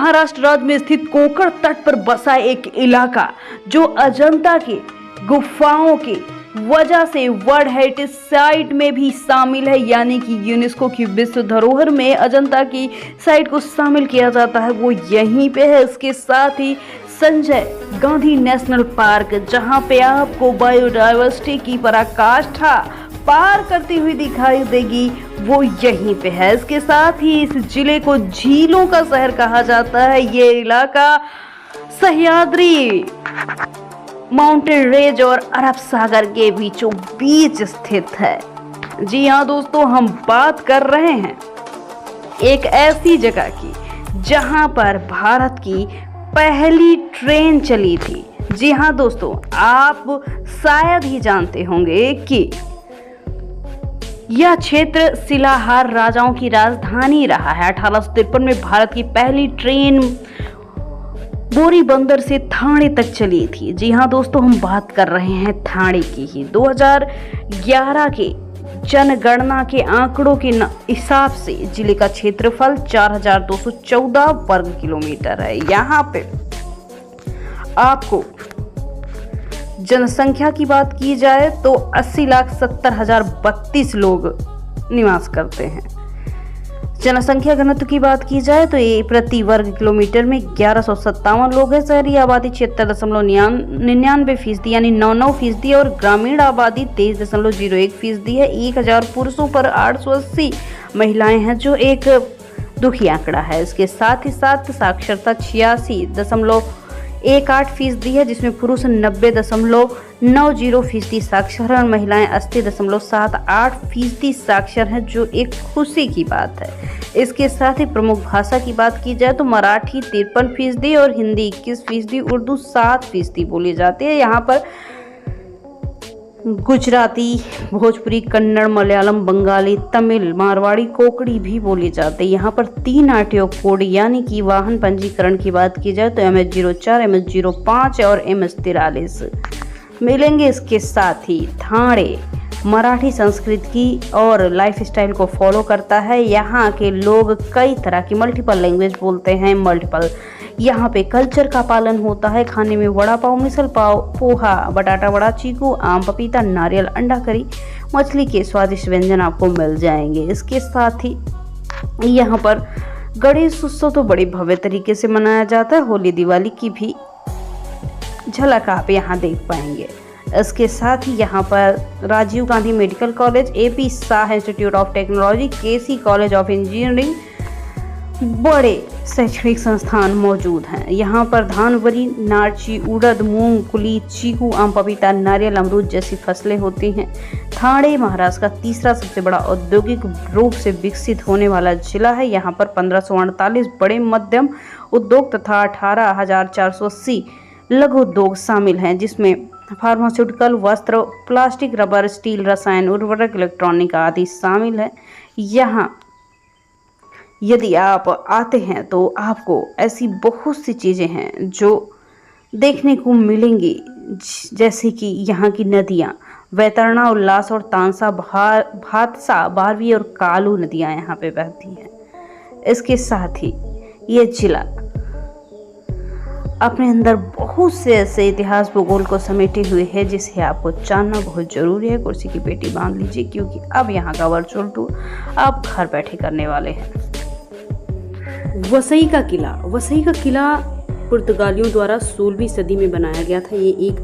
महाराष्ट्र राज्य में स्थित कोकण तट पर बसा एक इलाका जो अजंता के गुफाओं की वजह से वर्ल्ड हेरिटेज साइट में भी शामिल है, यानी कि यूनेस्को की विश्व धरोहर में अजंता की साइट को शामिल किया जाता है, वो यहीं पे है। इसके साथ ही संजय गांधी नेशनल पार्क, जहां पे आपको बायोडायवर्सिटी की पराकाष्ठा पार करती हुई दिखाई देगी, वो यहीं पे है। इसके साथ ही इस जिले को झीलों का शहर कहा जाता है। ये इलाका सह्याद्री, माउंटेन रेंज और अरब सागर के बीचों बीच स्थित है। जी हाँ दोस्तों, हम बात कर रहे हैं एक ऐसी जगह की जहां पर भारत की पहली ट्रेन चली थी। जी हाँ दोस्तों, आप शायद ही जानते होंगे कि यह क्षेत्र शिलाहार राजाओं की राजधानी रहा है। 1853 में भारत की पहली ट्रेन बोरीबंदर से थाने तक चली थी। जी हाँ दोस्तों, हम बात कर रहे हैं थाने की ही। 2011 के जनगणना के आंकड़ों के हिसाब से जिले का क्षेत्रफल 4214 वर्ग किलोमीटर है। यहाँ पे आपको जनसंख्या की बात की जाए तो 80,70,032 लोग निवास करते हैं। जनसंख्या घनत्व की बात की जाए तो ये प्रति वर्ग किलोमीटर में 1157 लोग हैं। शहरी आबादी 76.99% यानी 99% और ग्रामीण आबादी 23.01% है। 1000 पुरुषों पर 880 महिलाएं हैं, जो एक दुखी आंकड़ा है। इसके साथ ही साथ साक्षरता 86.18% है, जिसमें पुरुष 90.90% साक्षर हैं और महिलाएं 80.78% साक्षर हैं, जो एक खुशी की बात है। इसके साथ ही प्रमुख भाषा की बात की जाए तो मराठी 53% और हिंदी 21%, उर्दू 7% बोली जाती है। यहाँ पर गुजराती, भोजपुरी, कन्नड़, मलयालम, बंगाली, तमिल, मारवाड़ी, कोंकणी भी बोली जाती है। यहाँ पर 3 आरटीओ कोड यानी कि वाहन पंजीकरण की बात की जाए तो MS04, MS05 और MS43 मिलेंगे। इसके साथ ही थाने मराठी संस्कृति और लाइफस्टाइल को फॉलो करता है। यहाँ के लोग कई तरह की मल्टीपल लैंग्वेज बोलते हैं। यहाँ पे कल्चर का पालन होता है। खाने में वड़ा पाव, मिसल पाव, पोहा, बटाटा वड़ा, चीकू, आम, पपीता, नारियल, अंडा करी, मछली के स्वादिष्ट व्यंजन आपको मिल जाएंगे। इसके साथ ही यहाँ पर गणेश उत्सव तो बड़े भव्य तरीके से मनाया जाता है। होली, दिवाली की भी झलक आप यहाँ देख पाएंगे। इसके साथ ही यहाँ पर Rajiv Gandhi medical college, AP Shah institute of technology, KC college of engineering, बड़े शैक्षणिक संस्थान मौजूद हैं। यहाँ पर धान, वरी, नारची, उड़द, मूंग, कुली, चीकू, आम, पपीता, नारियल, अमरूद जैसी फसलें होती हैं। ठाणे महाराष्ट्र का तीसरा सबसे बड़ा औद्योगिक रूप से विकसित होने वाला जिला है। यहाँ पर 1548 बड़े मध्यम उद्योग तथा 18,480 लघु उद्योग शामिल हैं, जिसमें फार्मास्यूटिकल, वस्त्र, प्लास्टिक, रबर, स्टील, रसायन, उर्वरक, इलेक्ट्रॉनिक आदि शामिल है। यहाँ यदि आप आते हैं तो आपको ऐसी बहुत सी चीज़ें हैं जो देखने को मिलेंगी, जैसे कि यहाँ की नदियाँ, वैतरणा, उल्लास और तानसा, भातसा, बारवी और कालू नदियाँ यहाँ पे बहती हैं। इसके साथ ही ये जिला अपने अंदर बहुत से ऐसे इतिहास, भूगोल को समेटे हुए है, जिसे आपको जानना बहुत जरूरी है। कुर्सी की पेटी बांध लीजिए, क्योंकि अब यहाँ का वर्चुअल टूर आप घर बैठे करने वाले हैं। वसई का किला पुर्तगालियों द्वारा 16वीं सदी में बनाया गया था। ये एक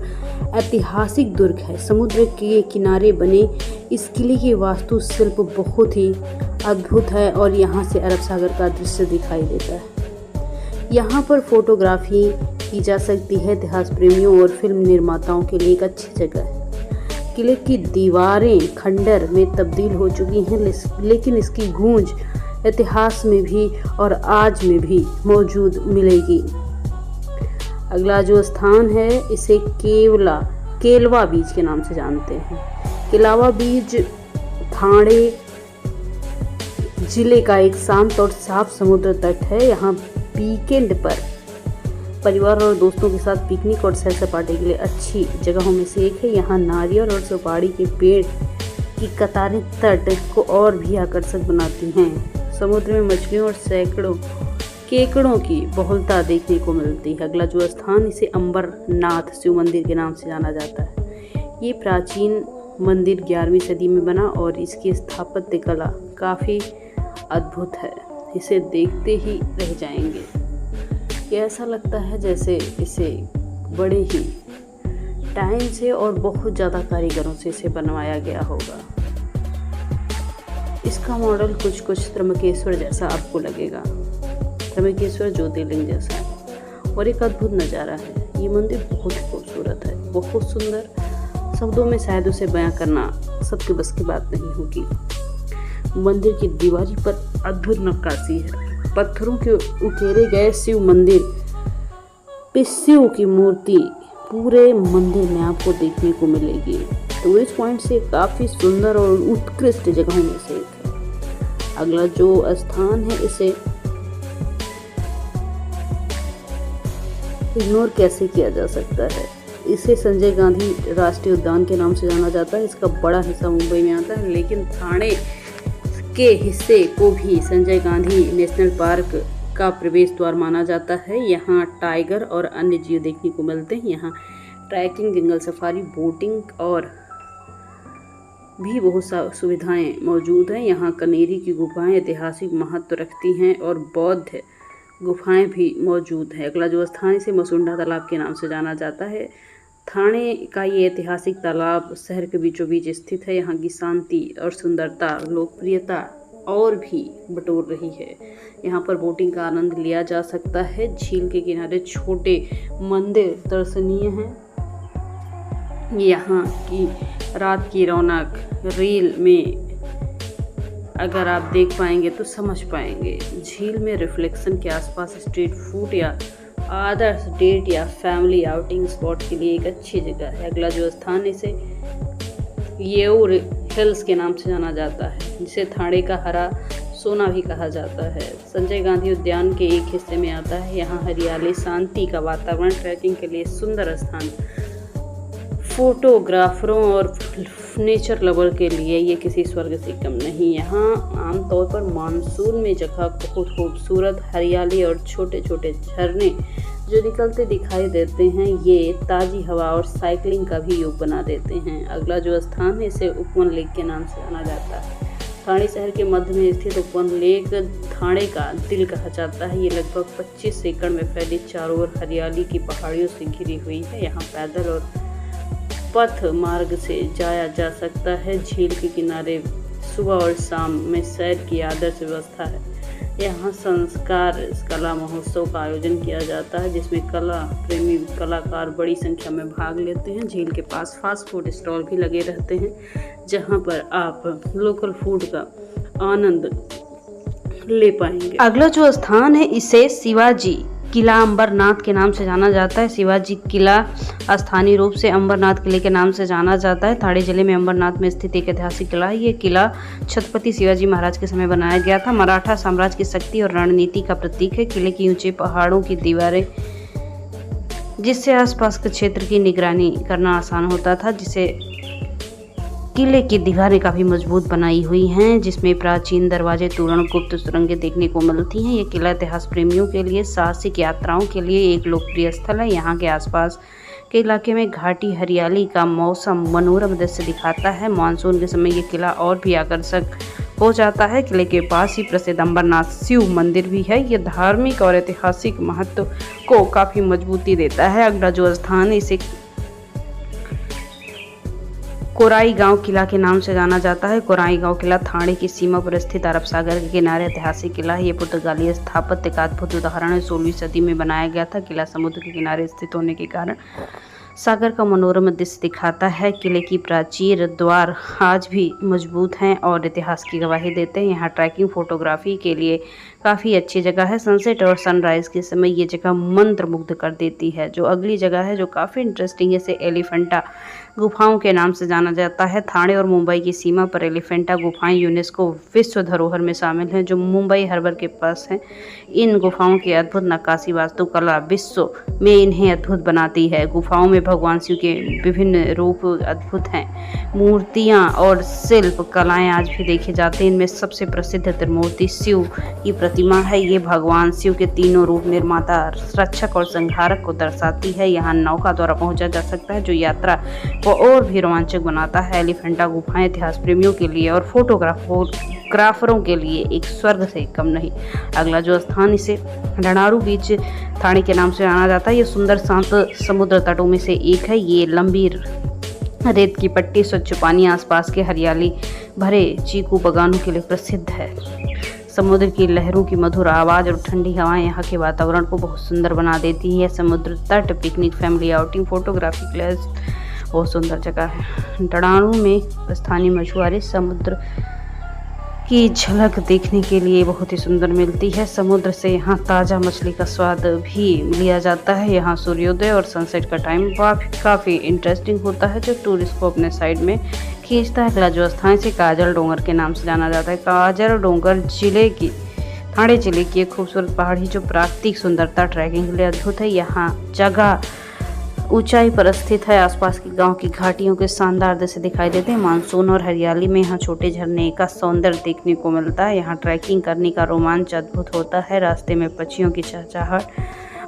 ऐतिहासिक दुर्ग है। समुद्र के किनारे बने इस किले की वास्तुशिल्प बहुत ही अद्भुत है और यहाँ से अरब सागर का दृश्य दिखाई देता है। यहाँ पर फोटोग्राफी की जा सकती है। इतिहास प्रेमियों और फिल्म निर्माताओं के लिए एक अच्छी जगह है। किले की दीवारें खंडर में तब्दील हो चुकी हैं, लेकिन इसकी गूंज इतिहास में भी और आज में भी मौजूद मिलेगी। अगला जो स्थान है, इसे केलवा बीच के नाम से जानते हैं। केलावा बीच ठाणे जिले का एक शांत और साफ समुद्र तट है। यहाँ वीकेंड पर परिवार और दोस्तों के साथ पिकनिक और सैर सपाटे के लिए अच्छी जगहों में से एक है। यहाँ नारियल और सुपारी के पेड़ की कतारें तट को और भी आकर्षक बनाती हैं। समुद्र में मछलियों और सैकड़ों केकड़ों की बहुलता देखने को मिलती है। अगला जो स्थान, इसे अंबरनाथ शिव मंदिर के नाम से जाना जाता है। ये प्राचीन मंदिर 11वीं सदी में बना और इसकी स्थापत्य कला काफ़ी अद्भुत है। इसे देखते ही रह जाएंगे। ये ऐसा लगता है जैसे इसे बड़े ही टाइम से और बहुत ज़्यादा कारीगरों से इसे बनवाया गया होगा। इसका मॉडल कुछ त्र्यंबकेश्वर जैसा आपको लगेगा, त्र्यंबकेश्वर ज्योतिर्लिंग जैसा, और एक अद्भुत नज़ारा है। ये मंदिर बहुत खूबसूरत है, बहुत सुंदर। शब्दों में शायद उसे बयां करना सबके बस की बात नहीं होगी। मंदिर की दीवारी पर अद्भुत नक्काशी है। पत्थरों के उकेरे गए शिव मंदिर पे शिव की मूर्ति पूरे मंदिर में आपको देखने को मिलेगी। टूरिस्ट पॉइंट से काफ़ी सुंदर और उत्कृष्ट जगहों में से एक है। अगला जो स्थान है, इसे इग्नोर कैसे किया जा सकता है। इसे संजय गांधी राष्ट्रीय उद्यान के नाम से जाना जाता है। इसका बड़ा हिस्सा मुंबई में आता है, लेकिन थाने के हिस्से को भी संजय गांधी नेशनल पार्क का प्रवेश द्वार माना जाता है। यहाँ टाइगर और अन्य जीव देखने को मिलते हैं। यहाँ ट्रैकिंग, जंगल सफारी, बोटिंग और भी बहुत सुविधाएं मौजूद हैं। यहाँ कनेरी की गुफाएं ऐतिहासिक महत्व रखती हैं और बौद्ध गुफाएं भी मौजूद हैं। अगला जो स्थान, इसे मसुंडा तालाब के नाम से जाना जाता है। थाने का ये ऐतिहासिक तालाब शहर के बीचों बीच स्थित है। यहाँ की शांति और सुंदरता लोकप्रियता और भी बटोर रही है। यहाँ पर बोटिंग का आनंद लिया जा सकता है। झील के किनारे छोटे मंदिर दर्शनीय हैं। यहाँ की रात की रौनक रील में अगर आप देख पाएंगे तो समझ पाएंगे। झील में रिफ्लेक्शन के आसपास स्ट्रीट फूड या आदर्श डेट या फैमिली आउटिंग स्पॉट के लिए एक अच्छी जगह है। अगला जो स्थान, इसे येऊर हिल्स के नाम से जाना जाता है, जिसे थाने का हरा सोना भी कहा जाता है। संजय गांधी उद्यान के एक हिस्से में आता है। यहाँ हरियाली, शांति का वातावरण, ट्रैकिंग के लिए सुंदर स्थान, फोटोग्राफरों और नेचर लवर के लिए ये किसी स्वर्ग से कम नहीं। यहाँ आमतौर पर मानसून में जगह बहुत खूबसूरत हरियाली और छोटे छोटे झरने जो निकलते दिखाई देते हैं, ये ताज़ी हवा और साइकिलिंग का भी योग बना देते हैं। अगला जो स्थान है, इसे उपवन लेक के नाम से जाना जाता है। थाने शहर के मध्य में स्थित उपवन लेक थाने का दिल कहा जाता है। ये लगभग 25 एकड़ में फैली चारों ओर हरियाली की पहाड़ियों से घिरी हुई है। यहाँ पैदल और पथ मार्ग से जाया जा सकता है। झील के किनारे सुबह और शाम में सैर की आदर्श व्यवस्था है। यहाँ संस्कार कला महोत्सव का आयोजन किया जाता है, जिसमें कला प्रेमी कलाकार बड़ी संख्या में भाग लेते हैं। झील के पास फास्ट फूड स्टॉल भी लगे रहते हैं, जहाँ पर आप लोकल फूड का आनंद ले पाएंगे। अगला जो स्थान है, इसे शिवाजी किला अंबरनाथ के नाम से जाना जाता है। शिवाजी किला स्थानीय रूप से अंबरनाथ किले के नाम से जाना जाता है। थाने जिले में अंबरनाथ में स्थित एक ऐतिहासिक किला है। ये किला छत्रपति शिवाजी महाराज के समय बनाया गया था। मराठा साम्राज्य की शक्ति और रणनीति का प्रतीक है। किले की ऊंचे पहाड़ों की दीवारें, जिससे आसपास के क्षेत्र की निगरानी करना आसान होता था, जिसे किले की दीवारें काफ़ी मजबूत बनाई हुई हैं, जिसमें प्राचीन दरवाजे, तोरण, गुप्त सुरंगें देखने को मिलती हैं। ये किला इतिहास प्रेमियों के लिए साहसिक यात्राओं के लिए एक लोकप्रिय स्थल है। यहाँ के आसपास के इलाके में घाटी हरियाली का मौसम मनोरम दृश्य दिखाता है। मानसून के समय ये किला और भी आकर्षक हो जाता है। किले के पास ही प्रसिद्ध अंबरनाथ शिव मंदिर भी है। ये धार्मिक और ऐतिहासिक महत्व को काफ़ी मजबूती देता है। अगला जो स्थान, इसे कोराई गांव किला के नाम से जाना जाता है। कोराई गांव किला थाने की सीमा पर स्थित अरब सागर के किनारे ऐतिहासिक किला है। ये पुर्तगाली स्थापत्य का अद्भुत उदाहरण है। 16वीं सदी में बनाया गया था। किला समुद्र के किनारे स्थित होने के कारण सागर का मनोरम दृश्य दिखाता है। किले की प्राचीर द्वार आज भी मजबूत हैं और इतिहास की गवाही देते हैं। यहाँ ट्रैकिंग, फोटोग्राफी के लिए काफ़ी अच्छी जगह है। सनसेट और सनराइज़ के समय ये जगह मंत्रमुग्ध कर देती है। जो अगली जगह है जो काफ़ी इंटरेस्टिंग है, इसे एलिफेंटा गुफाओं के नाम से जाना जाता है। ठाणे और मुंबई की सीमा पर एलिफेंटा गुफाएं यूनेस्को विश्व धरोहर में शामिल हैं, जो मुंबई हार्बर के पास हैं। इन गुफाओं की अद्भुत नक्काशी वास्तुकला विश्व में इन्हें अद्भुत बनाती है। गुफाओं में भगवान शिव के विभिन्न रूप अद्भुत हैं। मूर्तियां और शिल्प कलाएं आज भी देखे जाते हैं। इनमें सबसे प्रसिद्ध त्रिमूर्ति शिव की प्रतिमा है। ये भगवान शिव के तीनों रूप, निर्माता, रक्षक और संहारक को दर्शाती है। यहाँ नौका द्वारा पहुंचा जा सकता है, जो यात्रा को और भी रोमांचक बनाता है। एलिफेंटा गुफाएं इतिहास प्रेमियों के लिए और फोटोग्राफरों के लिए एक स्वर्ग से कम नहीं। अगला जो स्थान, इसे रणारू बीच ठाणे के नाम से जाना जाता है। ये सुंदर शांत समुद्र तटों में से एक है। ये लंबी रेत की पट्टी, स्वच्छ पानी, आसपास के हरियाली भरे चीकू बागानों के लिए प्रसिद्ध है। समुद्र की लहरों की मधुर आवाज़ और ठंडी हवाएं यहाँ के वातावरण को बहुत सुंदर बना देती हैं। समुद्र तट, पिकनिक, फैमिली आउटिंग, फोटोग्राफी के लिए बहुत सुंदर जगह है। रणारू में स्थानीय मछुआरे समुद्र की झलक देखने के लिए बहुत ही सुंदर मिलती है। समुद्र से यहाँ ताज़ा मछली का स्वाद भी लिया जाता है। यहाँ सूर्योदय और सनसेट का टाइम काफ़ी इंटरेस्टिंग होता है, जो टूरिस्ट को अपने साइड में खींचता है। अगला जो स्थान से काजल डोंगर के नाम से जाना जाता है। काजल डोंगर ठाणे जिले की एक खूबसूरत पहाड़ी, जो प्राकृतिक सुंदरता, ट्रैकिंग के लिए अद्भुत है। यहाँ जगह ऊंचाई पर स्थित है। आसपास के गांव की घाटियों के शानदार दृश्य दिखाई देते हैं। मानसून और हरियाली में यहाँ छोटे झरने का सौंदर्य देखने को मिलता है। यहाँ ट्रैकिंग करने का रोमांच अद्भुत होता है। रास्ते में पक्षियों की चहचहाट,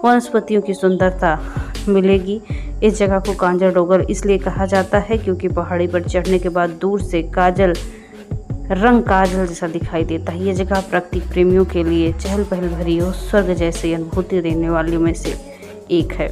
वनस्पतियों की सुंदरता मिलेगी। इस जगह को काजल डोंगर इसलिए कहा जाता है क्योंकि पहाड़ी पर चढ़ने के बाद दूर से काजल जैसा दिखाई देता है। ये जगह प्रकृति प्रेमियों के लिए चहल पहल भरी और स्वर्ग जैसी अनुभूति देने वालों में से एक है।